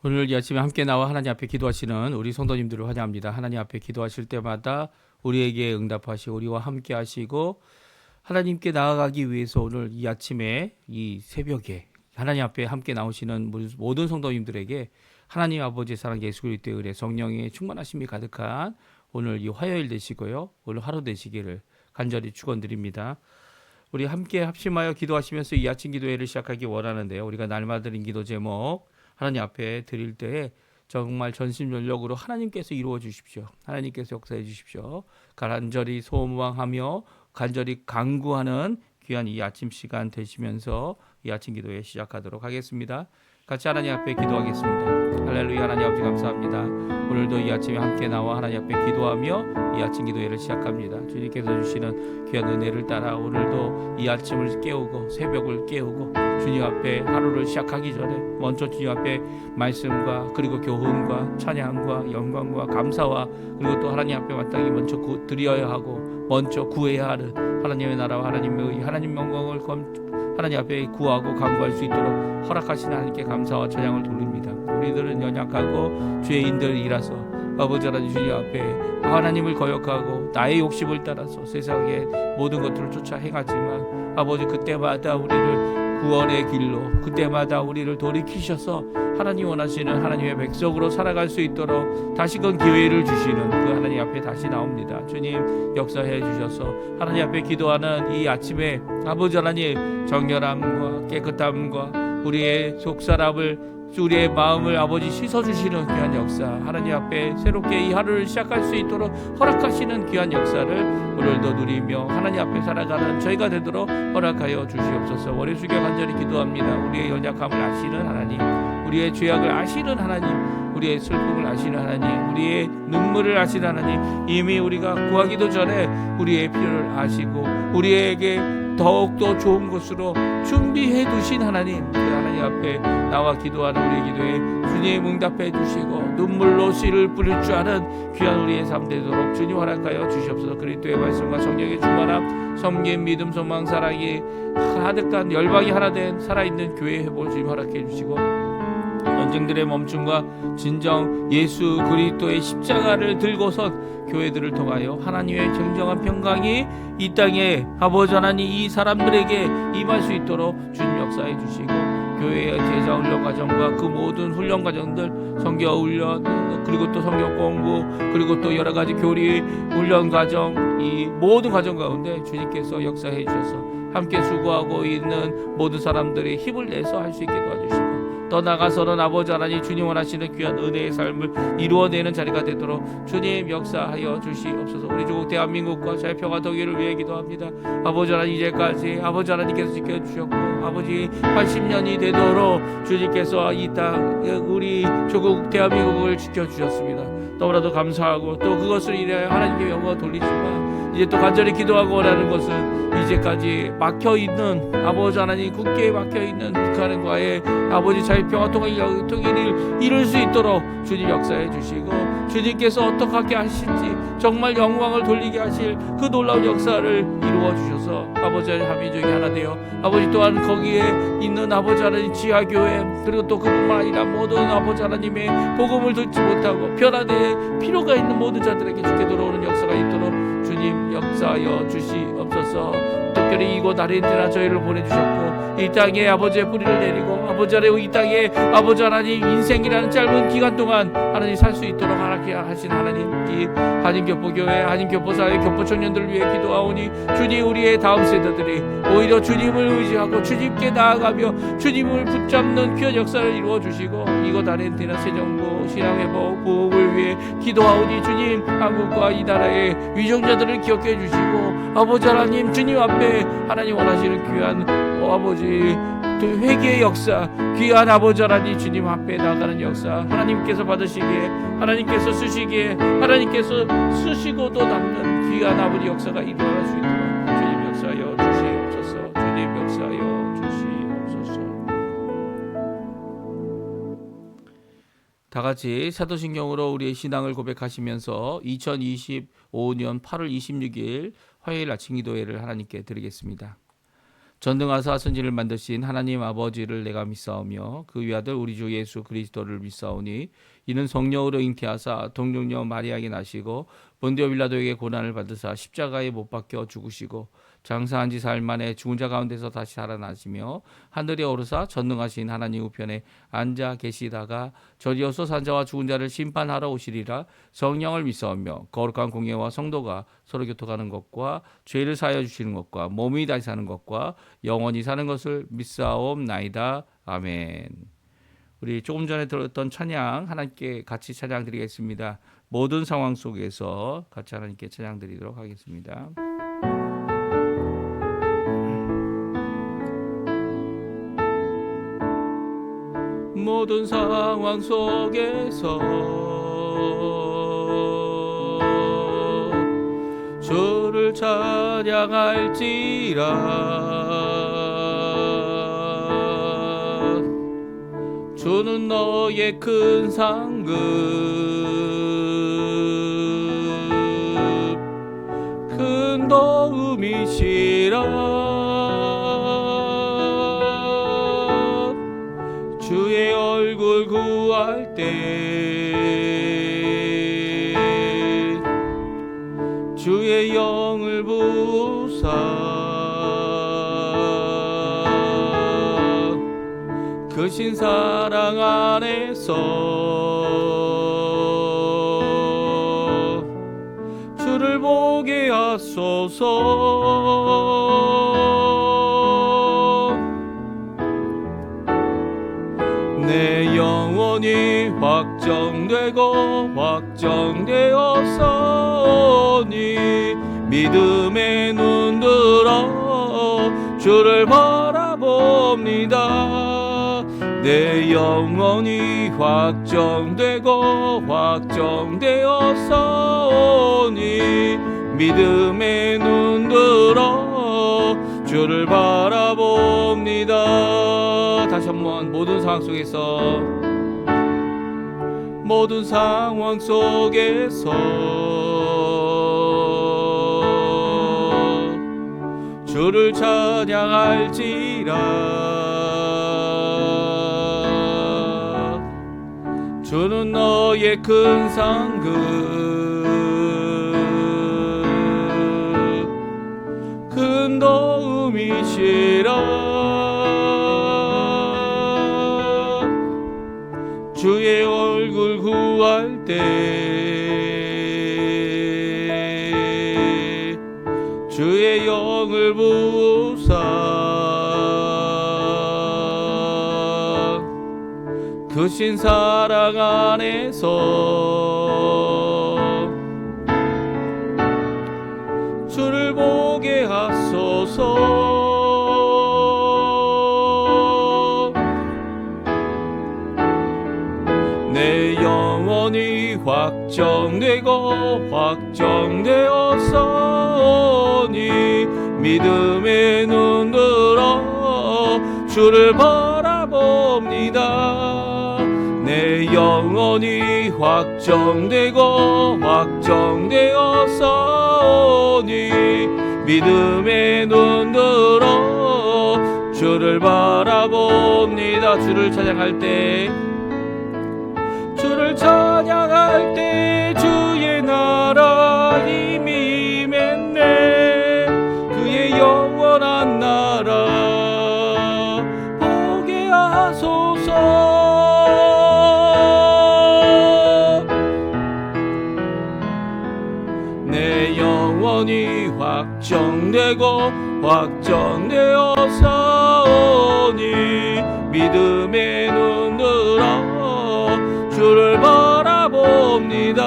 오늘 이 아침에 함께 나와 하나님 앞에 기도하시는 우리 성도님들을 환영합니다. 하나님 앞에 기도하실 때마다 우리에게 응답하시고 우리와 함께 하시고 하나님께 나아가기 위해서 오늘 이 아침에 이 새벽에 하나님 앞에 함께 나오시는 모든 성도님들에게 하나님 아버지의 사랑 예수 그리스도의 은혜 성령의 충만하심이 가득한 오늘 이 화요일 되시고요. 오늘 하루 되시기를 간절히 축원드립니다. 우리 함께 합심하여 기도하시면서 이 아침 기도회를 시작하기 원하는데요. 우리가 날마다 드린 기도 제목 하나님 앞에 드릴 때에 정말 전심전력으로 하나님께서 이루어 주십시오. 하나님께서 역사해 주십시오. 간절히 소망하며 간절히 간구하는 귀한 이 아침 시간 되시면서 이 아침 기도회 시작하도록 하겠습니다. 같이 하나님 앞에 기도하겠습니다. 할렐루야. 하나님 아버지 감사합니다. 오늘도 이 아침에 함께 나와 하나님 앞에 기도하며 이 아침 기도회를 시작합니다. 주님께서 주시는 귀한 은혜를 따라 오늘도 이 아침을 깨우고 새벽을 깨우고 주님 앞에 하루를 시작하기 전에 먼저 주님 앞에 말씀과 그리고 교훈과 찬양과 영광과 감사와 그리고 또 하나님 앞에 마땅히 먼저 드려야 하고 먼저 구해야 하는 하나님의 나라와 하나님의 의 하나님 영광을 하나님 앞에 구하고 간구할 수 있도록 허락하신 하나님께 감사와 찬양을 돌립니다. 우리들은 연약하고 죄인들이라서 아버지 하나님 주님 앞에 하나님을 거역하고 나의 욕심을 따라서 세상의 모든 것들을 쫓아 행하지만 아버지 그때마다 우리를 구원의 길로 그때마다 우리를 돌이키셔서 하나님 원하시는 하나님의 백성으로 살아갈 수 있도록 다시금 기회를 주시는 그 하나님 앞에 다시 나옵니다. 주님 역사해 주셔서 하나님 앞에 기도하는 이 아침에 아버지 하나님 정결함과 깨끗함과 우리의 속사람을 우리의 마음을 아버지 씻어주시는 귀한 역사 하나님 앞에 새롭게 이 하루를 시작할 수 있도록 허락하시는 귀한 역사를 오늘도 누리며 하나님 앞에 살아가는 저희가 되도록 허락하여 주시옵소서. 머리 숙여 간절히 기도합니다. 우리의 연약함을 아시는 하나님, 우리의 죄악을 아시는 하나님, 우리의 슬픔을 아시는 하나님, 우리의 눈물을 아시는 하나님, 이미 우리가 구하기도 전에 우리의 필요를 아시고 우리에게 더욱더 좋은 곳으로 준비해 두신 하나님, 그 하나님 앞에 나와 기도하는 우리의 기도에 주님 응답해 주시고 눈물로 씨를 뿌릴 줄 아는 귀한 우리의 삶 되도록 주님 허락하여 주시옵소서. 그리스도의 말씀과 성령의 충만함, 섬김, 믿음, 소망, 사랑이 가득한 열방이 하나 된 살아있는 교회 회복을 주님 허락해 주시고 전쟁들의 멈춤과 진정 예수 그리스도의 십자가를 들고선 교회들을 통하여 하나님의 정정한 평강이 이 땅에 아버지 하나님 이 사람들에게 임할 수 있도록 주님 역사해 주시고 교회의 제자 훈련 과정과 그 모든 훈련 과정들 성경 훈련 그리고 또 성경 공부 그리고 또 여러 가지 교리 훈련 과정 이 모든 과정 가운데 주님께서 역사해 주셔서 함께 수고하고 있는 모든 사람들이 힘을 내서 할 수 있게 도와주시고 더 나아가서는 아버지 하나님 주님 원하시는 귀한 은혜의 삶을 이루어내는 자리가 되도록 주님 역사하여 주시옵소서. 우리 조국 대한민국과 자유 평화 통일을 위해 기도합니다. 아버지 하나님 이제까지 아버지 하나님께서 지켜주셨고 아버지 80년이 되도록 주님께서 이 땅 우리 조국 대한민국을 지켜주셨습니다. 너무나도 감사하고 또 그것을 인하여 하나님께 영광을 돌리지만 이제 또 간절히 기도하고 원하는 것은 이제까지 막혀있는 아버지 하나님 굳게 막혀있는 북한과의 아버지 자유평화 통일을 이룰 수 있도록 주님 역사해 주시고 주님께서 어떻게 하실지 정말 영광을 돌리게 하실 그 놀라운 역사를 이루어 주셔서 아버지 하나님 한민족이 하나 되어 아버지 또한 거기에 있는 아버지 하나님 지하교회 그리고 또 그뿐만 아니라 모든 아버지 하나님의 복음을 듣지 못하고 변화될 필요가 있는 모든 자들에게 주께 들어오는 역사가 있도록 주님 역사하여 주시옵소서. 특별히 이곳 아르헨티나 저희를 보내주셨고 이 땅에 아버지의 뿌리를 내리고 아버지 하나님 이 땅에 아버지 하나님 인생이라는 짧은 기간 동안 하나님 살 수 있도록 하신 하나님 이 한인교포교회 한인교포사회 교포청년들을 위해 기도하오니 주님 우리의 다음 세대들이 오히려 주님을 의지하고 주님께 나아가며 주님을 붙잡는 귀한 역사를 이루어 주시고 이곳 아르헨티나 새정부 신앙회복 보복을 위해 기도하오니 주님 한국과 이 나라의 위정자들을 기억해 주시고 아버지 하나님 주님 앞에 하나님 원하시는 귀한 아버지 회개의 역사 귀한 아버지 하나님 주님 앞에 나가는 역사 하나님께서 받으시기에 하나님께서 쓰시기에 하나님께서 쓰시고 또 남는 귀한 아버지 역사가 일어날 수 있도록 주님 역사하여 주시옵소서. 주님 역사하여 주시옵소서. 다같이 사도신경으로 우리의 신앙을 고백하시면서 2025년 8월 26일 화요일 아침 기도회를 하나님께 드리겠습니다. 전능하사 천지를 만드신 하나님 아버지를 내가 믿사오며 그 위아들 우리 주 예수 그리스도를 믿사오니 이는 성령으로 잉태하사 동정녀 마리아에게 나시고 본디오 빌라도에게 고난을 받으사 십자가에 못 박혀 죽으시고 장사한 지 사흘 만에 죽은 자 가운데서 다시 살아나시며 하늘에 오르사 전능하신 하나님 우편에 앉아 계시다가 저리어서 산자와 죽은 자를 심판하러 오시리라. 성령을 믿사오며 거룩한 공예와 성도가 서로 교통하는 것과 죄를 사하여 주시는 것과 몸이 다시 사는 것과 영원히 사는 것을 믿사옵나이다. 아멘. 우리 조금 전에 들었던 찬양 하나님께 같이 찬양 드리겠습니다. 모든 상황 속에서 같이 하나님께 찬양 드리도록 하겠습니다. 모든 상황 속에서 주를 찬양할지라. 주는 너의 큰 상급 큰 도움이시라. 주의 얼굴 구할 때 주의 영을 부으사 그 신사랑 안에서 주를 보게 하소서. 내 영혼이 확정되고 확정되었사오니 믿음의 눈 들어 주를 바라봅니다. 내 영혼이 확정되고 확정되었사오니 믿음의 눈 들어 주를 바라봅니다. 다시 한번 모든 상황 속에서 모든 상황 속에서 주를 찬양할지라. 주는 너의 큰 상급 큰 도움이시라. 주의 얼굴 구할 때 주의 영을 부으사 그 신사랑 안에서 주를 보게 하소서. 내 영혼이 확정되고 확정되었사오니 믿음의 눈 들어 주를 바라봅니다. 내 영혼이 확정되고 확정되었사오니 믿음의 눈 들어 주를 바라봅니다. 주를 찬양할 때 주를 찬양할 때 주의 나라 힘이 임했네. 그의 영원한 나라 보게 하소서. 내 영혼이 확정되고 확정되었사오니 믿음의 눈 들어 주를 바라봅니다.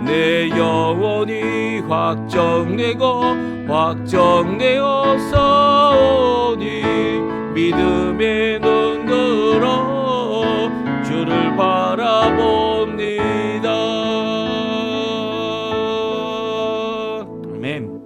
내 영혼이 확정되고 확정되었사오니 믿음의 눈 들어 주를 바라봅니다. 아멘.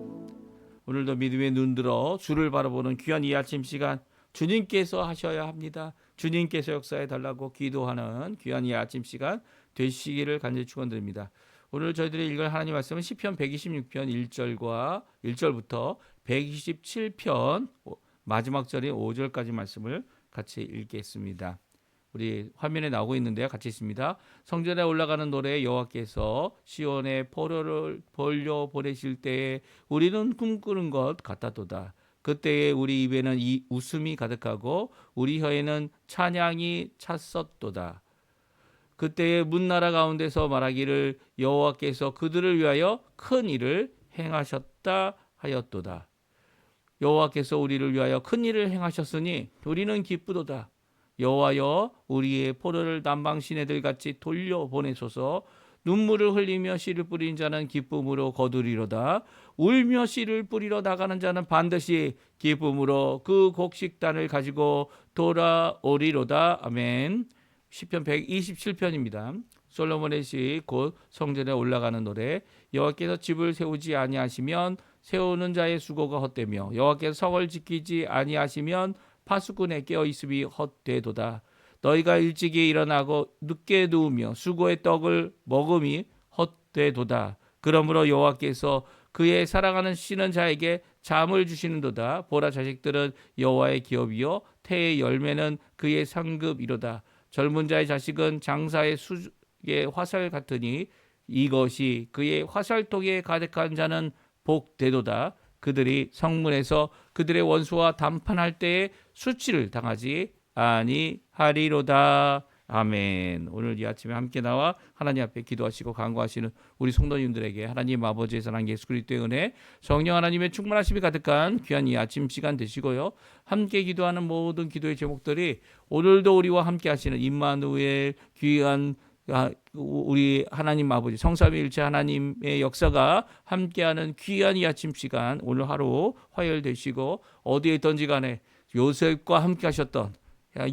오늘도 믿음의 눈 들어 주를 바라보는 귀한 이 아침 시간 주님께서 하셔야 합니다. 주님께서 역사해 달라고 기도하는 귀한 이 아침 시간 되시기를 간절히 축원드립니다. 오늘 저희들이 읽을 하나님 말씀은 시편 126편 1절부터 127편 마지막 절인 5절까지 말씀을 같이 읽겠습니다. 우리 화면에 나오고 있는데요. 같이 있습니다. 성전에 올라가는 노래 여호와께서 시온에 포로를 벌려 보내실 때에 우리는 꿈꾸는 것 같았도다. 그때에 우리 입에는 이 웃음이 가득하고 우리 혀에는 찬양이 찼었도다. 그때에 문나라 가운데서 말하기를 여호와께서 그들을 위하여 큰 일을 행하셨다 하였도다. 여호와께서 우리를 위하여 큰 일을 행하셨으니 우리는 기쁘도다. 여호와여 우리의 포로를 남방 시내들 같이 돌려보내소서. 눈물을 흘리며 씨를 뿌린 자는 기쁨으로 거두리로다. 울며 씨를 뿌리러 나가는 자는 반드시 기쁨으로 그 곡식단을 가지고 돌아오리로다. 아멘. 시편 127편입니다. 솔로몬의 시 곧 성전에 올라가는 노래. 여호와께서 집을 세우지 아니하시면 세우는 자의 수고가 헛되며 여호와께서 성을 지키지 아니하시면 파수꾼의 깨어 있음이 헛되도다. 너희가 일찍이 일어나고 늦게 누우며 수고의 떡을 먹음이 헛되도다. 그러므로 여호와께서 그의 사랑하는 쉬는 자에게 잠을 주시는도다. 보라, 자식들은 여호와의 기업이요 태의 열매는 그의 상급이로다. 젊은 자의 자식은 장사의 수의 화살 같으니 이것이 그의 화살통에 가득한 자는 복되도다. 그들이 성문에서 그들의 원수와 담판할 때에 수치를 당하지 아니하리로다. 아멘. 오늘 이 아침에 함께 나와 하나님 앞에 기도하시고 간구하시는 우리 성도님들에게 하나님 아버지의 사랑 예수 그리스도의 은혜 성령 하나님의 충만하심이 가득한 귀한 이 아침 시간 되시고요. 함께 기도하는 모든 기도의 제목들이 오늘도 우리와 함께 하시는 임마누엘 귀한 우리 하나님 아버지 성삼위일체 하나님의 역사가 함께하는 귀한 이 아침 시간 오늘 하루 화요일 되시고 어디에 있던지 간에 요셉과 함께 하셨던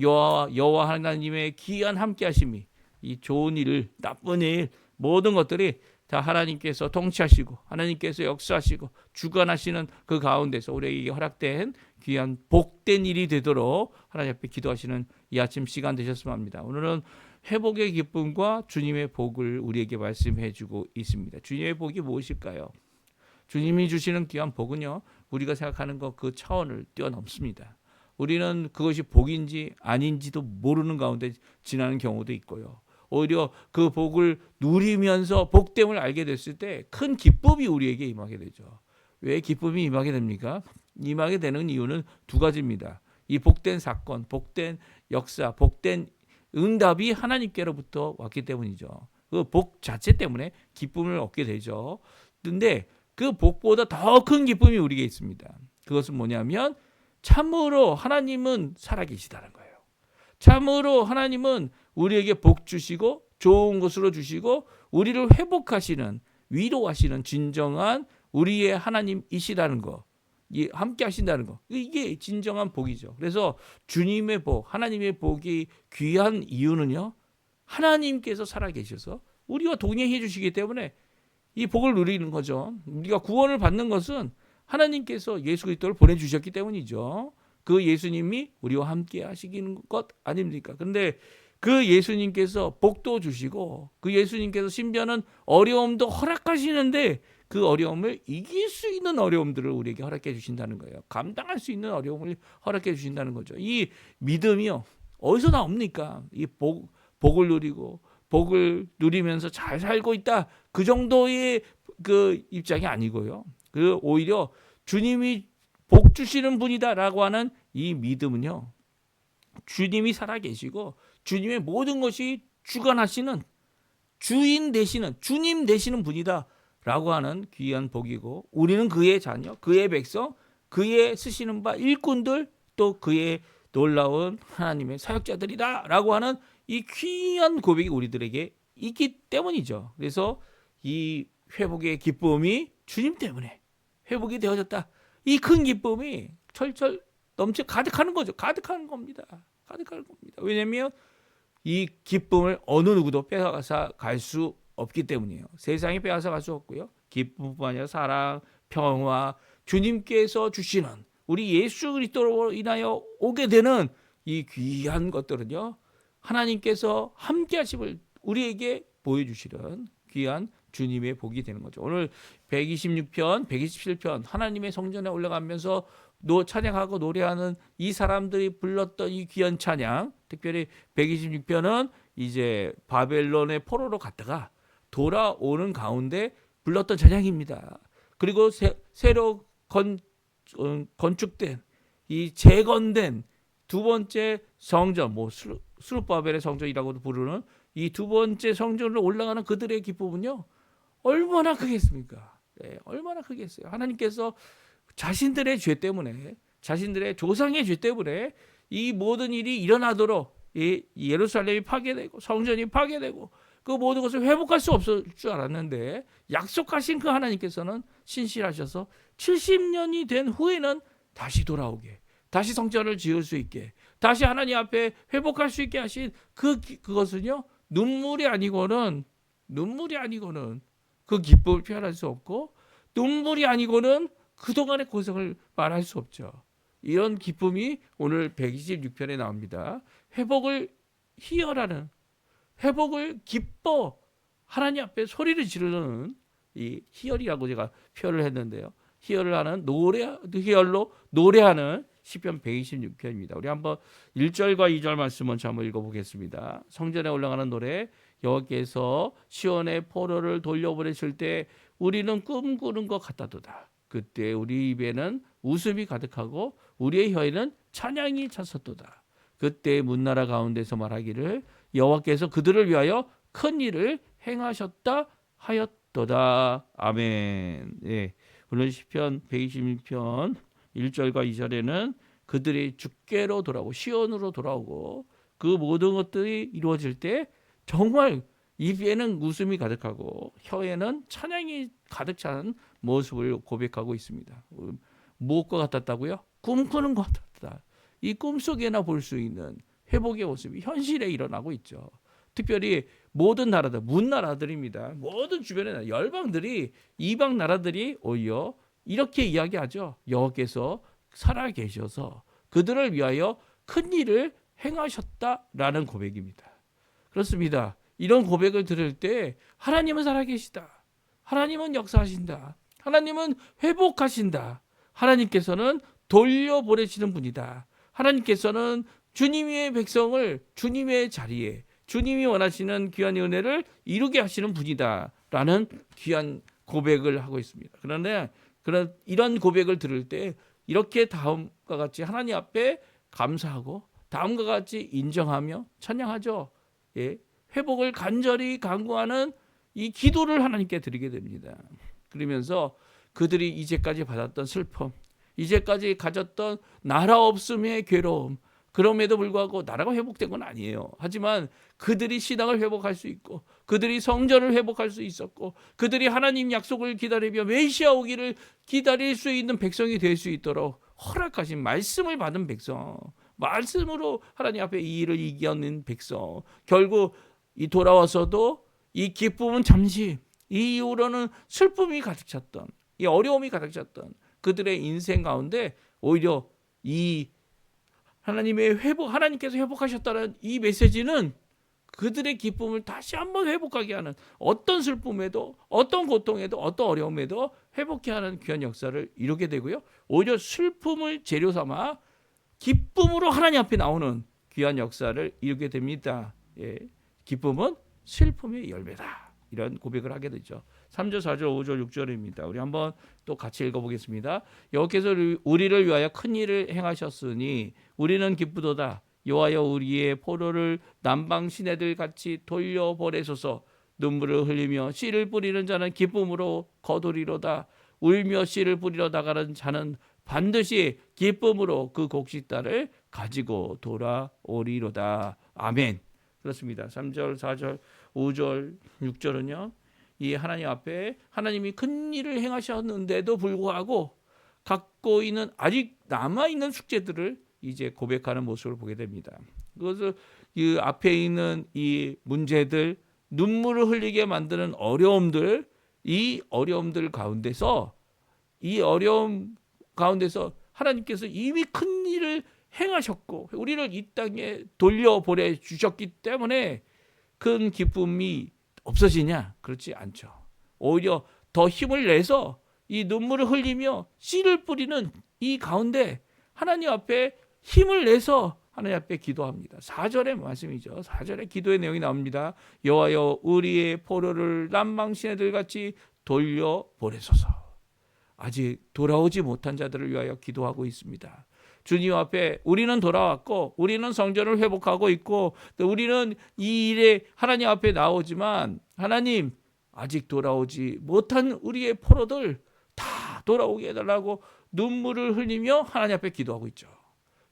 여호와 하나님의 귀한 함께 하심이 이 좋은 일 나쁜 일 모든 것들이 다 하나님께서 통치하시고 하나님께서 역사하시고 주관하시는 그 가운데서 우리에게 허락된 귀한 복된 일이 되도록 하나님 앞에 기도하시는 이 아침 시간 되셨으면 합니다. 오늘은 회복의 기쁨과 주님의 복을 우리에게 말씀해 주고 있습니다. 주님의 복이 무엇일까요? 주님이 주시는 귀한 복은요, 우리가 생각하는 것 그 차원을 뛰어넘습니다. 우리는 그것이 복인지 아닌지도 모르는 가운데 지나는 경우도 있고요. 오히려 그 복을 누리면서 복됨을 알게 됐을 때 큰 기쁨이 우리에게 임하게 되죠. 왜 기쁨이 임하게 됩니까? 임하게 되는 이유는 두 가지입니다. 이 복된 사건, 복된 역사, 복된 응답이 하나님께로부터 왔기 때문이죠. 그 복 자체 때문에 기쁨을 얻게 되죠. 그런데 그 복보다 더 큰 기쁨이 우리에게 있습니다. 그것은 뭐냐면 참으로 하나님은 살아계시다는 거예요. 참으로 하나님은 우리에게 복 주시고 좋은 것으로 주시고 우리를 회복하시는 위로하시는 진정한 우리의 하나님이시라는 거. 함께 하신다는 거. 이게 진정한 복이죠. 그래서 주님의 복, 하나님의 복이 귀한 이유는요. 하나님께서 살아계셔서 우리와 동행해 주시기 때문에 이 복을 누리는 거죠. 우리가 구원을 받는 것은 하나님께서 예수 그리스도를 보내주셨기 때문이죠. 그 예수님이 우리와 함께 하시는 것 아닙니까? 그런데 그 예수님께서 복도 주시고 그 예수님께서 심지어는 어려움도 허락하시는데 그 어려움을 이길 수 있는 어려움들을 우리에게 허락해 주신다는 거예요. 감당할 수 있는 어려움을 허락해 주신다는 거죠. 이 믿음이요. 어디서 나옵니까? 이 복을 누리고 복을 누리면서 잘 살고 있다. 그 정도의 그 입장이 아니고요. 그 오히려 주님이 복 주시는 분이다라고 하는 이 믿음은요. 주님이 살아계시고 주님의 모든 것이 주관하시는 주인 되시는 주님 되시는 분이다라고 하는 귀한 복이고 우리는 그의 자녀, 그의 백성, 그의 쓰시는 바 일꾼들 또 그의 놀라운 하나님의 사역자들이다라고 하는 이 귀한 고백이 우리들에게 있기 때문이죠. 그래서 이 회복의 기쁨이 주님 때문에 회복이 되어졌다. 이 큰 기쁨이 철철 넘쳐 가득하는 거죠. 가득하는 겁니다. 가득하는 겁니다. 왜냐하면 이 기쁨을 어느 누구도 빼앗아 갈 수 없기 때문이에요. 세상이 빼앗아 갈 수 없고요. 기쁨뿐만 아니라 사랑, 평화, 주님께서 주시는 우리 예수 그리스도로 인하여 오게 되는 이 귀한 것들은요. 하나님께서 함께 하심을 우리에게 보여주시는 귀한 주님의 복이 되는 거죠. 오늘 126편, 127편 하나님의 성전에 올라가면서 찬양하고 노래하는 이 사람들이 불렀던 이 귀한 찬양, 특별히 126편은 이제 바벨론의 포로로 갔다가 돌아오는 가운데 불렀던 찬양입니다. 그리고 새로 건축된 이 재건된 두 번째 성전, 스룹바벨의 성전이라고도 부르는 이 두 번째 성전으로 올라가는 그들의 기쁨은요, 얼마나 크겠습니까? 네, 얼마나 크겠어요. 하나님께서 자신들의 죄 때문에, 자신들의 조상의 죄 때문에 이 모든 일이 일어나도록 이 예루살렘이 파괴되고 성전이 파괴되고 그 모든 것을 회복할 수 없을 줄 알았는데, 약속하신 그 하나님께서는 신실하셔서 70년이 된 후에는 다시 돌아오게, 다시 성전을 지을 수 있게, 다시 하나님 앞에 회복할 수 있게 하신 그것은요, 눈물이 아니고는 그 기쁨을 표현할 수 없고, 눈물이 아니고는 그동안의 고생을 말할 수 없죠. 이런 기쁨이 오늘 126편에 나옵니다. 회복을 희열하는, 회복을 기뻐 하나님 앞에 소리를 지르는 이 희열이라고 제가 표현을 했는데요. 희열을 하는 희열로 노래하는 시편 126편입니다. 우리 한번 1절과 2절 말씀 먼저 한번 읽어보겠습니다. 성전에 올라가는 노래. 여호와께서 시온의 포로를 돌려보내실 때 우리는 꿈꾸는 것 같다도다. 그때 우리 입에는 웃음이 가득하고 우리의 혀에는 찬양이 찼었도다. 그때 문나라 가운데서 말하기를 여호와께서 그들을 위하여 큰 일을 행하셨다 하였도다. 아멘. 예. 오늘 시편 126편 1절과 2절에는 그들이 주께로 돌아오고 시온으로 돌아오고 그 모든 것들이 이루어질 때 정말 입에는 웃음이 가득하고 혀에는 찬양이 가득 찬 모습을 고백하고 있습니다. 무엇과 같았다고요? 꿈꾸는 것 같았다. 이 꿈속에나 볼 수 있는 회복의 모습이 현실에 일어나고 있죠. 특별히 모든 나라들, 문나라들입니다. 모든 주변의 나라, 열방들이, 이방 나라들이 오히려 이렇게 이야기하죠. 여호와께서 살아 계셔서 그들을 위하여 큰 일을 행하셨다라는 고백입니다. 그렇습니다. 이런 고백을 들을 때 하나님은 살아계시다. 하나님은 역사하신다. 하나님은 회복하신다. 하나님께서는 돌려보내시는 분이다. 하나님께서는 주님의 백성을 주님의 자리에, 주님이 원하시는 귀한 은혜를 이루게 하시는 분이다 라는 귀한 고백을 하고 있습니다. 그런데 이런 고백을 들을 때 이렇게 다음과 같이 하나님 앞에 감사하고 다음과 같이 인정하며 찬양하죠. 예, 회복을 간절히 간구하는 이 기도를 하나님께 드리게 됩니다. 그러면서 그들이 이제까지 받았던 슬픔, 이제까지 가졌던 나라 없음의 괴로움, 그럼에도 불구하고 나라가 회복된 건 아니에요. 하지만 그들이 신앙을 회복할 수 있고 그들이 성전을 회복할 수 있었고 그들이 하나님 약속을 기다리며 메시아 오기를 기다릴 수 있는 백성이 될 수 있도록 허락하신 말씀을 받은 백성, 말씀으로 하나님 앞에 이 일을 이겨낸 백성, 결국 이 돌아와서도 이 기쁨은 잠시, 이 이후로는 슬픔이 가득 찼던, 이 어려움이 가득 찼던 그들의 인생 가운데 오히려 이 하나님의 회복, 하나님께서 회복하셨다는 이 메시지는 그들의 기쁨을 다시 한번 회복하게 하는, 어떤 슬픔에도 어떤 고통에도 어떤 어려움에도 회복케 하는 귀한 역사를 이루게 되고요. 오히려 슬픔을 재료 삼아 기쁨으로 하나님 앞에 나오는 귀한 역사를 이루게 됩니다. 예, 기쁨은 슬픔의 열매다. 이런 고백을 하게 되죠. 3절, 4절, 5절, 6절입니다. 우리 한번 또 같이 읽어보겠습니다. 여호와께서 우리를 위하여 큰 일을 행하셨으니 우리는 기쁘도다. 여호와여 우리의 포로를 남방 시내들 같이 돌려보내소서. 눈물을 흘리며 씨를 뿌리는 자는 기쁨으로 거두리로다. 울며 씨를 뿌리러 나가는 자는 반드시 기쁨으로 그 곡식단을 가지고 돌아오리로다. 아멘. 그렇습니다. 3절, 4절, 5절, 6절은요. 이 하나님 앞에 하나님이 큰 일을 행하셨는데도 불구하고 갖고 있는 아직 남아있는 숙제들을 이제 고백하는 모습을 보게 됩니다. 그것을 이 앞에 있는 이 문제들, 눈물을 흘리게 만드는 어려움들, 이 어려움들 가운데서, 이 어려움 가운데서 하나님께서 이미 큰 일을 행하셨고 우리를 이 땅에 돌려보내 주셨기 때문에 큰 기쁨이 없어지냐? 그렇지 않죠. 오히려 더 힘을 내서 이 눈물을 흘리며 씨를 뿌리는 이 가운데 하나님 앞에 힘을 내서 하나님 앞에 기도합니다. 4절의 말씀이죠. 4절의 기도의 내용이 나옵니다. 여호와여 우리의 포로를 남방 시내들 같이 돌려보내소서. 아직 돌아오지 못한 자들을 위하여 기도하고 있습니다. 주님 앞에 우리는 돌아왔고 우리는 성전을 회복하고 있고 우리는 이 일에 하나님 앞에 나오지만 하나님 아직 돌아오지 못한 우리의 포로들 다 돌아오게 해달라고 눈물을 흘리며 하나님 앞에 기도하고 있죠.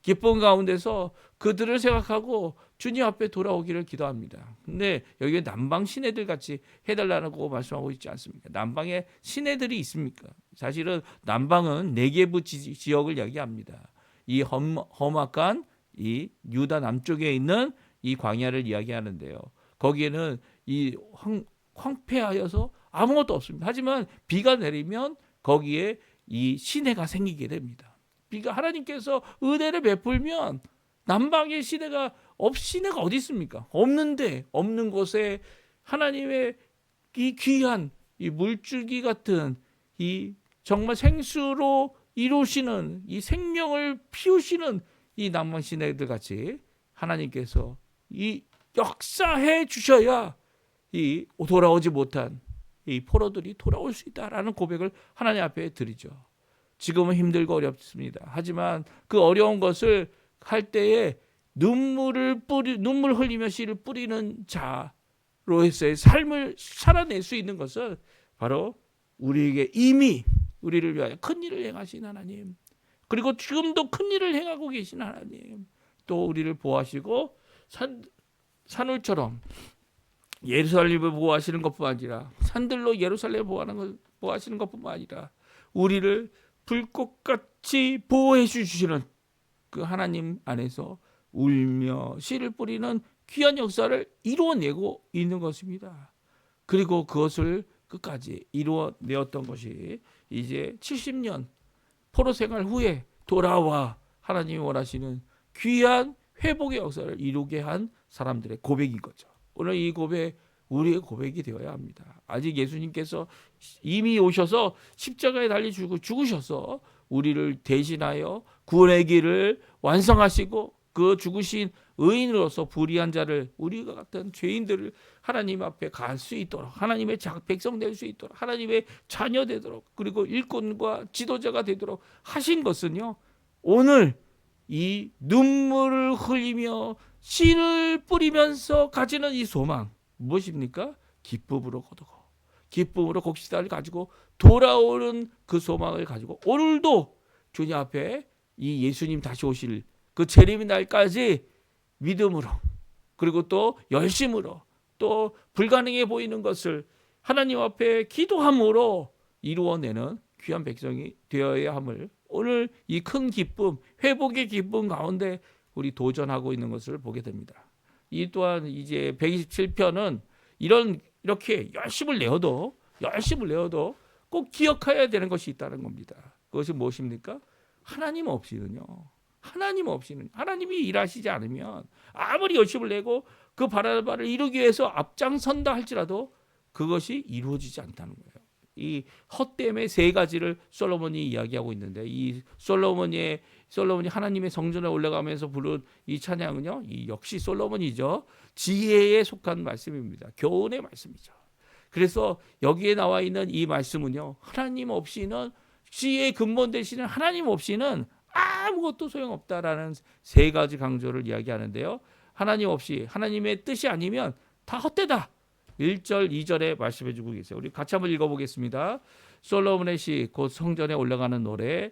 기쁨 가운데서 그들을 생각하고 주님 앞에 돌아오기를 기도합니다. 근데 여기 남방 시내들 같이 해달라고 말씀하고 있지 않습니까? 남방에 시내들이 있습니까? 사실은 남방은 네게부 지역을 이야기합니다. 이 험악한 이 유다 남쪽에 있는 이 광야를 이야기하는데요. 거기에는 이 황폐하여서 아무것도 없습니다. 하지만 비가 내리면 거기에 이 시내가 생기게 됩니다. 비가 하나님께서 은혜를 베풀면 남방의 시내가 어디 있습니까? 없는데 없는 곳에 하나님의 이 귀한 이 물줄기 같은 이 정말 생수로 이루시는 이 생명을 피우시는 이 남방 시내들 같이 하나님께서 이 역사해 주셔야 이 돌아오지 못한 이 포로들이 돌아올 수 있다라는 고백을 하나님 앞에 드리죠. 지금은 힘들고 어렵습니다. 하지만 그 어려운 것을 할 때에 눈물 흘리며 씨를 뿌리는 자로서의 삶을 살아낼 수 있는 것은 바로 우리에게 이미 우리를 위하여 큰 일을 행하신 하나님, 그리고 지금도 큰 일을 행하고 계신 하나님, 또 우리를 보호하시고 산울처럼 예루살렘을 보호하시는 것뿐만 아니라 산들로 예루살렘을 보호하시는 것뿐만 아니라 우리를 불꽃같이 보호해 주시는 그 하나님 안에서 울며 씨를 뿌리는 귀한 역사를 이루어내고 있는 것입니다. 그리고 그것을 끝까지 이루어내었던 것이 이제 70년 포로 생활 후에 돌아와 하나님이 원하시는 귀한 회복의 역사를 이루게 한 사람들의 고백인 거죠. 오늘 이 고백 우리의 고백이 되어야 합니다. 아직 예수님께서 이미 오셔서 십자가에 달려 죽으셔서 우리를 대신하여 구원의 길을 완성하시고 그 죽으신 의인으로서 불의한 자를 우리가 같은 죄인들을 하나님 앞에 갈 수 있도록 하나님의 백성 될 수 있도록 하나님의 자녀 되도록 그리고 일꾼과 지도자가 되도록 하신 것은요. 오늘 이 눈물을 흘리며 씨를 뿌리면서 가지는 이 소망 무엇입니까? 기쁨으로 거두고 기쁨으로 곡식단을 가지고 돌아오는 그 소망을 가지고 오늘도 주님 앞에 이 예수님 다시 오실 그 재림의 날까지 믿음으로 그리고 또 열심으로 또 불가능해 보이는 것을 하나님 앞에 기도함으로 이루어내는 귀한 백성이 되어야 함을 오늘 이 큰 기쁨 회복의 기쁨 가운데 우리 도전하고 있는 것을 보게 됩니다. 이 또한 이제 127편은 이렇게 열심을 내어도 꼭 기억해야 되는 것이 있다는 겁니다. 그것이 무엇입니까? 하나님 없이는요. 하나님이 일하시지 않으면 아무리 열심을 내고 그 바라는 바를 이루기 위해서 앞장선다 할지라도 그것이 이루어지지 않다는 거예요. 이 헛됨의 세 가지를 솔로몬이 이야기하고 있는데 이 솔로몬이 하나님의 성전에 올라가면서 부른 이 찬양은요. 이 역시 솔로몬이죠. 지혜에 속한 말씀입니다. 교훈의 말씀이죠. 그래서 여기에 나와 있는 이 말씀은요. 하나님 없이는 지혜의 근본 되시는 하나님 없이는 아무것도 소용없다라는 세 가지 강조를 이야기하는데요. 하나님 없이 하나님의 뜻이 아니면 다 헛되다. 1절, 2절에 말씀해 주고 계세요. 우리 같이 한번 읽어보겠습니다. 솔로몬의 시, 곧 성전에 올라가는 노래.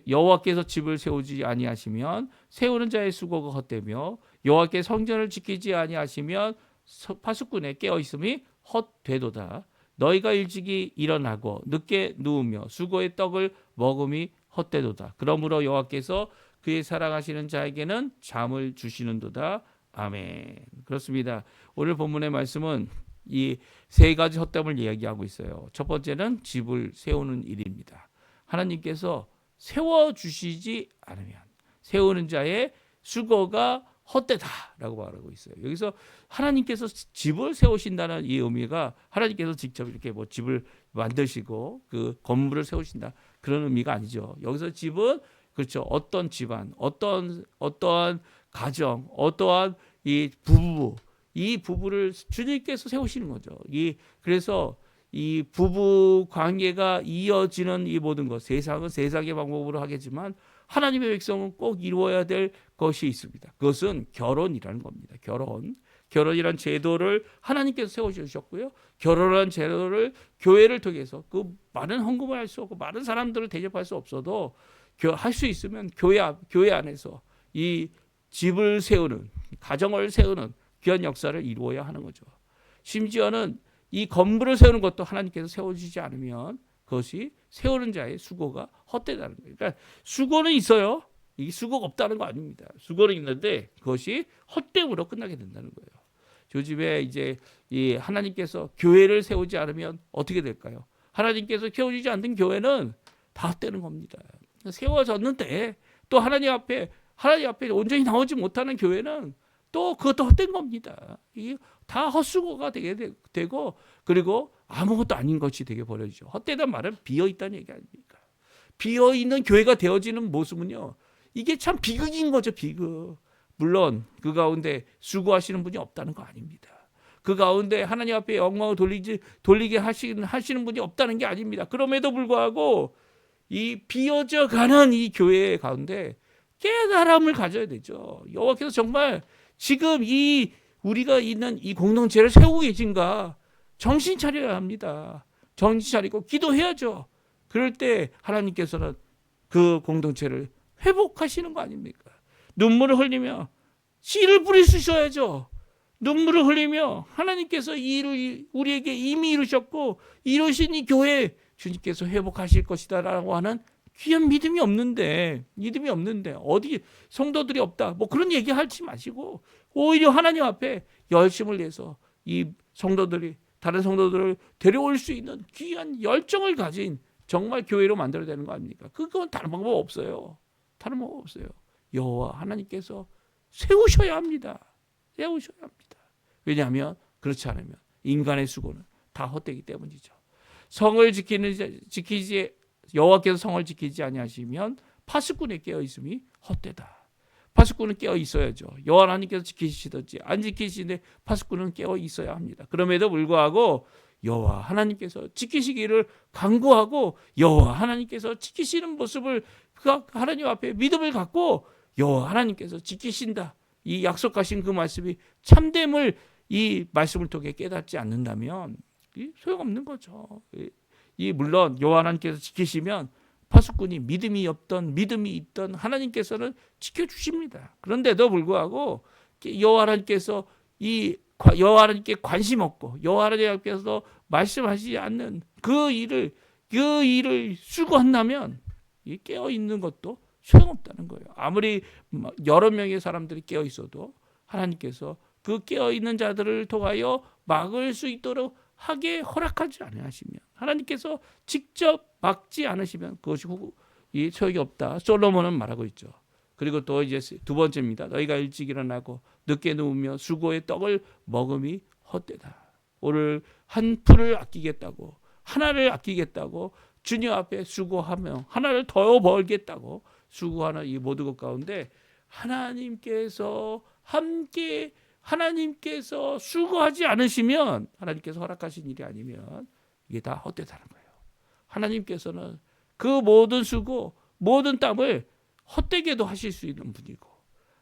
여호와께서 집을 세우지 아니하시면 세우는 자의 수고가 헛되며 여호와께 성전을 지키지 아니하시면 파수꾼의 깨어있음이 헛되도다. 너희가 일찍이 일어나고 늦게 누우며 수고의 떡을 먹음이 헛되도다. 그러므로 여호와께서 그의 사랑하시는 자에게는 잠을 주시는도다. 아멘. 그렇습니다. 오늘 본문의 말씀은 이 세 가지 헛됨을 이야기하고 있어요. 첫 번째는 집을 세우는 일입니다. 하나님께서 세워주시지 않으면 세우는 자의 수고가 헛되다라고 말하고 있어요. 여기서 하나님께서 집을 세우신다는 이 의미가 하나님께서 직접 이렇게 뭐 집을 만드시고 그 건물을 세우신다 그런 의미가 아니죠. 여기서 집은 그렇죠. 어떤 집안, 어떠한 가정, 어떠한 이 부부를 주님께서 세우시는 거죠. 그래서 이 부부 관계가 이어지는 이 모든 것, 세상은 세상의 방법으로 하겠지만 하나님의 백성은 꼭 이루어야 될 것이 있습니다. 그것은 결혼이라는 겁니다. 결혼이란 제도를 하나님께서 세워주셨고요. 결혼이란 제도를 교회를 통해서 그 많은 헌금을 할 수 없고 많은 사람들을 대접할 수 없어도 할 수 있으면 교회 안에서 이 집을 세우는, 가정을 세우는 귀한 역사를 이루어야 하는 거죠. 심지어는 이 건물을 세우는 것도 하나님께서 세워주지 않으면 그것이 세우는 자의 수고가 헛되다는 거예요. 그러니까 수고는 있어요. 이 수고가 없다는 거 아닙니다. 수고는 있는데 그것이 헛됨으로 끝나게 된다는 거예요. 요즘에 이제 이 하나님께서 교회를 세우지 않으면 어떻게 될까요? 하나님께서 세워주지 않는 교회는 다 헛되는 겁니다. 세워졌는데 또 하나님 앞에 온전히 나오지 못하는 교회는 또 그것도 헛된 겁니다. 이게 다 헛수고가 되고 그리고 아무것도 아닌 것이 되게 버려지죠. 헛되단 말은 비어있다는 얘기 아닙니까? 비어있는 교회가 되어지는 모습은요. 이게 참 비극인 거죠. 비극. 물론 그 가운데 수고하시는 분이 없다는 거 아닙니다. 그 가운데 하나님 앞에 영광을 돌리게 하시는 분이 없다는 게 아닙니다. 그럼에도 불구하고 이 비어져 가는 이 교회 가운데 깨달음을 가져야 되죠. 여호와께서 정말 지금 우리가 있는 이 공동체를 세우고 계신가 정신 차려야 합니다. 정신 차리고 기도해야죠. 그럴 때 하나님께서는 그 공동체를 회복하시는 거 아닙니까? 눈물을 흘리며 씨를 뿌릴 수 있어야죠. 눈물을 흘리며 하나님께서 이 일을 우리에게 이미 이루셨고 이루신 이 교회 주님께서 회복하실 것이다라고 하는 귀한 믿음이 없는데 어디 성도들이 없다 뭐 그런 얘기 하지 마시고 오히려 하나님 앞에 열심을 내서 이 성도들이 다른 성도들을 데려올 수 있는 귀한 열정을 가진 정말 교회로 만들어야 되는 거 아닙니까? 그건 다른 방법 없어요. 여호와 하나님께서 세우셔야 합니다. 왜냐하면 그렇지 않으면 인간의 수고는 다 헛되기 때문이죠. 여호와께서 성을 지키지 아니하시면 파수꾼이 깨어 있음이 헛되다. 파수꾼은 깨어 있어야죠. 여호와 하나님께서 지키시든지 안 지키시는데 파수꾼은 깨어 있어야 합니다. 그럼에도 불구하고 여호와 하나님께서 지키시기를 간구하고 여호와 하나님께서 지키시는 모습을 하나님 앞에 믿음을 갖고 여호와 하나님께서 지키신다. 이 약속하신 그 말씀이 참됨을 이 말씀을 통해 깨닫지 않는다면 소용없는 거죠. 물론 여호와 하나님께서 지키시면 파수꾼이 믿음이 있던 하나님께서는 지켜주십니다. 그런데도 불구하고 여호와 하나님께서 여호와 하나님께 관심 없고 여호와 하나님께서 말씀하시지 않는 그 일을 수고한다면 깨어 있는 것도 소용없다는 거예요. 아무리 여러 명의 사람들이 깨어 있어도 하나님께서 그 깨어 있는 자들을 통하여 막을 수 있도록 하게 허락하지 않으시면 하나님께서 직접 막지 않으시면 그것이 소용이 없다. 솔로몬은 말하고 있죠. 그리고 또 이제 두 번째입니다. 너희가 일찍 일어나고 늦게 누우며 수고의 떡을 먹음이 헛되다. 오늘 한 풀을 아끼겠다고 하나를 아끼겠다고 주님 앞에 수고하며 하나를 더 벌겠다고 수고하는 이 모든 것 가운데 하나님께서 수고하지 않으시면 하나님께서 허락하신 일이 아니면 이게 다 헛되다는 거예요. 하나님께서는 그 모든 수고 모든 땀을 헛되게도 하실 수 있는 분이고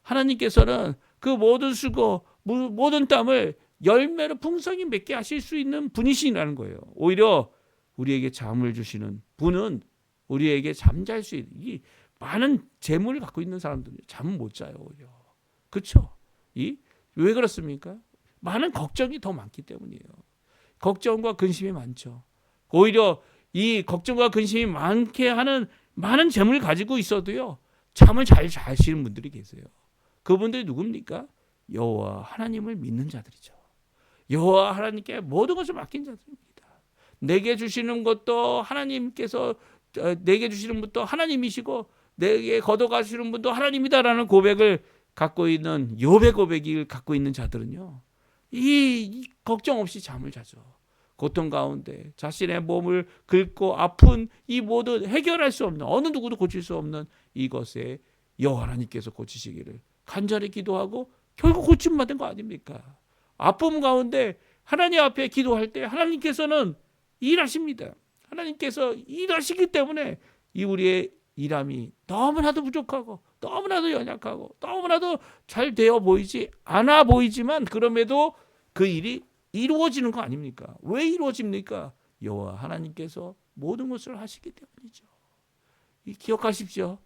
하나님께서는 그 모든 수고 모든 땀을 열매로 풍성히 맺게 하실 수 있는 분이시라는 거예요. 오히려 우리에게 잠을 주시는 분은 우리에게 잠잘 수 있는 이 많은 재물을 갖고 있는 사람들은 잠을 못 자요. 오히려 그렇죠? 왜 그렇습니까? 많은 걱정이 더 많기 때문이에요. 걱정과 근심이 많죠. 오히려 이 걱정과 근심이 많게 하는 많은 재물을 가지고 있어도요 잠을 잘 자시는 분들이 계세요. 그분들이 누굽니까? 여호와 하나님을 믿는 자들이죠. 여호와 하나님께 모든 것을 맡긴 자들입니다. 내게 주시는 것도 하나님께서 내게 주시는 분도 하나님이시고 내게 걷어가시는 분도 하나님이다라는 고백을 갖고 있는 욥의 고백을 갖고 있는 자들은요, 이 걱정 없이 잠을 자죠. 고통 가운데 자신의 몸을 긁고 아픈 이 모든 해결할 수 없는, 어느 누구도 고칠 수 없는 이것에 여호와 하나님께서 고치시기를 간절히 기도하고 결국 고침 받은 거 아닙니까? 아픔 가운데 하나님 앞에 기도할 때 하나님께서는 일하십니다. 하나님께서 일하시기 때문에 이 우리의 일함이 너무나도 부족하고 너무나도 연약하고 너무나도 잘 되어 보이지 않아 보이지만, 그럼에도 그 일이 이루어지는 거 아닙니까? 왜 이루어집니까? 여호와 하나님께서 모든 것을 하시기 때문이죠. 기억하십시오.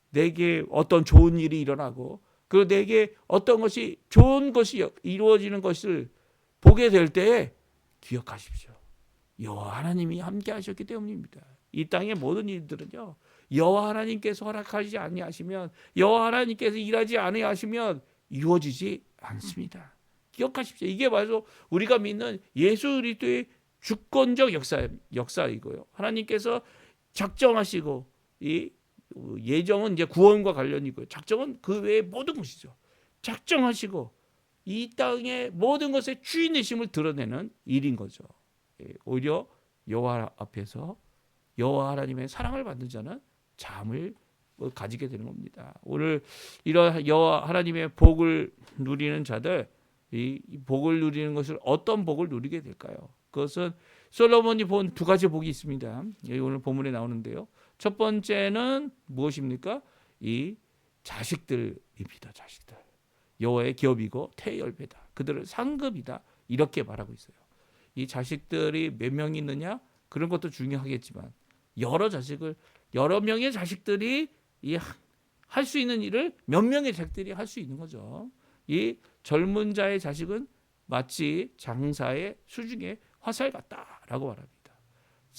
내게 어떤 좋은 일이 일어나고 그리고 내게 어떤 것이 좋은 것이 이루어지는 것을 보게 될 때에 기억하십시오. 여호와 하나님이 함께 하셨기 때문입니다. 이 땅의 모든 일들은요, 여호와 하나님께서 허락하지 아니하시면, 여호와 하나님께서 일하지 아니하시면 이루어지지 않습니다. 기억하십시오. 이게 바로 우리가 믿는 예수 그리스도의 주권적 역사이고요. 하나님께서 작정하시고, 이 예정은 이제 구원과 관련이고요. 작정은 그 외의 모든 것이죠. 작정하시고 이 땅의 모든 것의 주인이심을 드러내는 일인 거죠. 오히려 여호와 앞에서 여호와 하나님의 사랑을 받는 자는 잠을 가지게 되는 겁니다. 오늘 이런 여호와 하나님의 복을 누리는 자들, 이 복을 누리는 것을 어떤 복을 누리게 될까요? 그것은 솔로몬이 본 두 가지 복이 있습니다. 여기 오늘 본문에 나오는데요. 첫 번째는 무엇입니까? 이 자식들입니다. 자식들. 여호와의 기업이고 태열배다. 그들은 상급이다. 이렇게 말하고 있어요. 이 자식들이 몇 명 있느냐? 그런 것도 중요하겠지만 여러 명의 자식들이 할 수 있는 일을 몇 명의 자식들이 할 수 있는 거죠. 이 젊은 자의 자식은 마치 장사의 수중에 화살 같다라고 말합니다.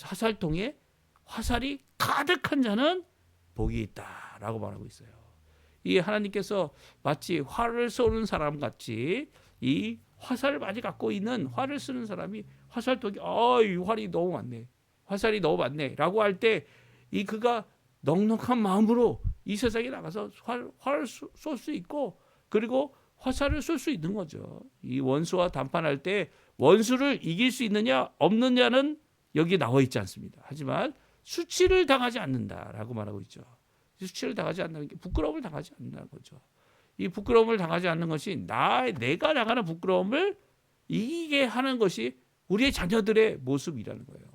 화살통에 화살이 가득한 자는 복이 있다라고 말하고 있어요. 이 하나님께서 마치 활을 쏘는 사람 같이 이 화살을 많이 갖고 있는, 활을 쓰는 사람이 화살통이 이 활이 너무 많네, 화살이 너무 많네라고 할 때 이 그가 넉넉한 마음으로 이 세상에 나가서 활을 쏠 수 있고, 그리고 화살을 쏠 수 있는 거죠. 이 원수와 담판할 때 원수를 이길 수 있느냐 없느냐는 여기 나와 있지 않습니다. 하지만 수치를 당하지 않는다라고 말하고 있죠. 수치를 당하지 않는 게 부끄러움을 당하지 않는다는 거죠. 이 부끄러움을 당하지 않는 것이 내가 당하는 부끄러움을 이기게 하는 것이 우리의 자녀들의 모습이라는 거예요.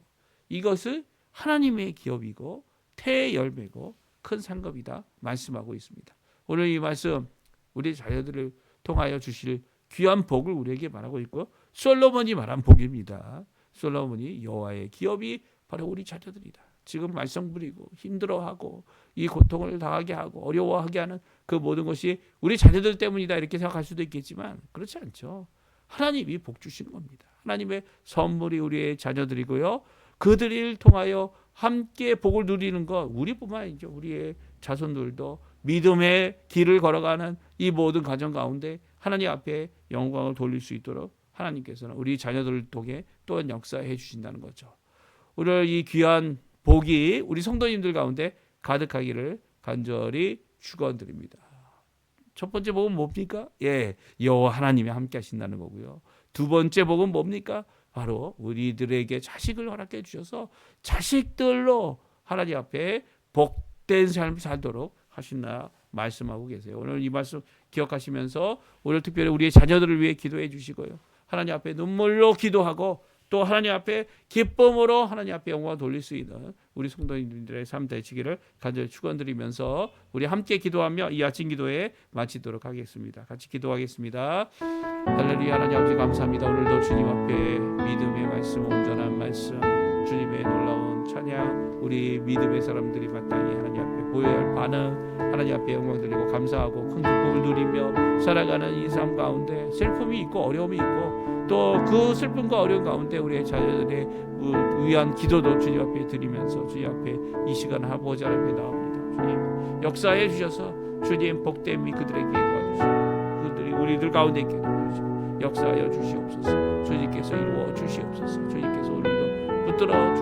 이것을 하나님의 기업이고 태의 열매고 큰 상급이다 말씀하고 있습니다. 오늘 이 말씀 우리 자녀들을 통하여 주실 귀한 복을 우리에게 말하고 있고, 솔로몬이 말한 복입니다. 솔로몬이 여호와의 기업이 바로 우리 자녀들이다. 지금 말썽 부리고 힘들어하고 이 고통을 당하게 하고 어려워하게 하는 그 모든 것이 우리 자녀들 때문이다 이렇게 생각할 수도 있겠지만 그렇지 않죠. 하나님이 복 주시는 겁니다. 하나님의 선물이 우리의 자녀들이고요. 그들을 통하여 함께 복을 누리는 것, 우리뿐만 아니죠. 우리의 자손들도 믿음의 길을 걸어가는 이 모든 가정 가운데 하나님 앞에 영광을 돌릴 수 있도록 하나님께서는 우리 자녀들을 통해 또한 역사해 주신다는 거죠. 오늘 이 귀한 복이 우리 성도님들 가운데 가득하기를 간절히 축원드립니다. 첫 번째 복은 뭡니까? 여호와 하나님이 함께 하신다는 거고요. 두 번째 복은 뭡니까? 바로 우리들에게 자식을 허락해 주셔서 자식들로 하나님 앞에 복된 삶을 살도록 하신다 말씀하고 계세요. 오늘 이 말씀 기억하시면서 오늘 특별히 우리의 자녀들을 위해 기도해 주시고요. 하나님 앞에 눈물로 기도하고 또 하나님 앞에 기쁨으로 하나님 앞에 영광을 돌릴 수 있는 우리 성도님들의 삶 되시기를 간절히 축원드리면서 우리 함께 기도하며 이 아침 기도에 마치도록 하겠습니다. 같이 기도하겠습니다. 할렐루야. 하나님 아버지 감사합니다. 오늘도 주님 앞에 믿음의 말씀, 온전한 말씀, 주님의 놀라운 찬양, 우리 믿음의 사람들이 마땅히 하나님 앞에 보여야 할 반응, 하나님 앞에 영광 드리고 감사하고 큰 기쁨을 누리며 살아가는 이 삶 가운데 슬픔이 있고 어려움이 있고 또 그 슬픔과 어려움 가운데 우리의 자녀들의 위한 기도도 주님 앞에 드리면서 주님 앞에 이 시간 아버지 앞에 나옵니다. 주님 역사해 주셔서 주님 복됨이 그들에게 도와주시고 그들이 우리들 가운데 있게 도와주시고 역사하여 주시옵소서. 주님께서 이루어 주시옵소서. 주님께서 오늘도 붙들어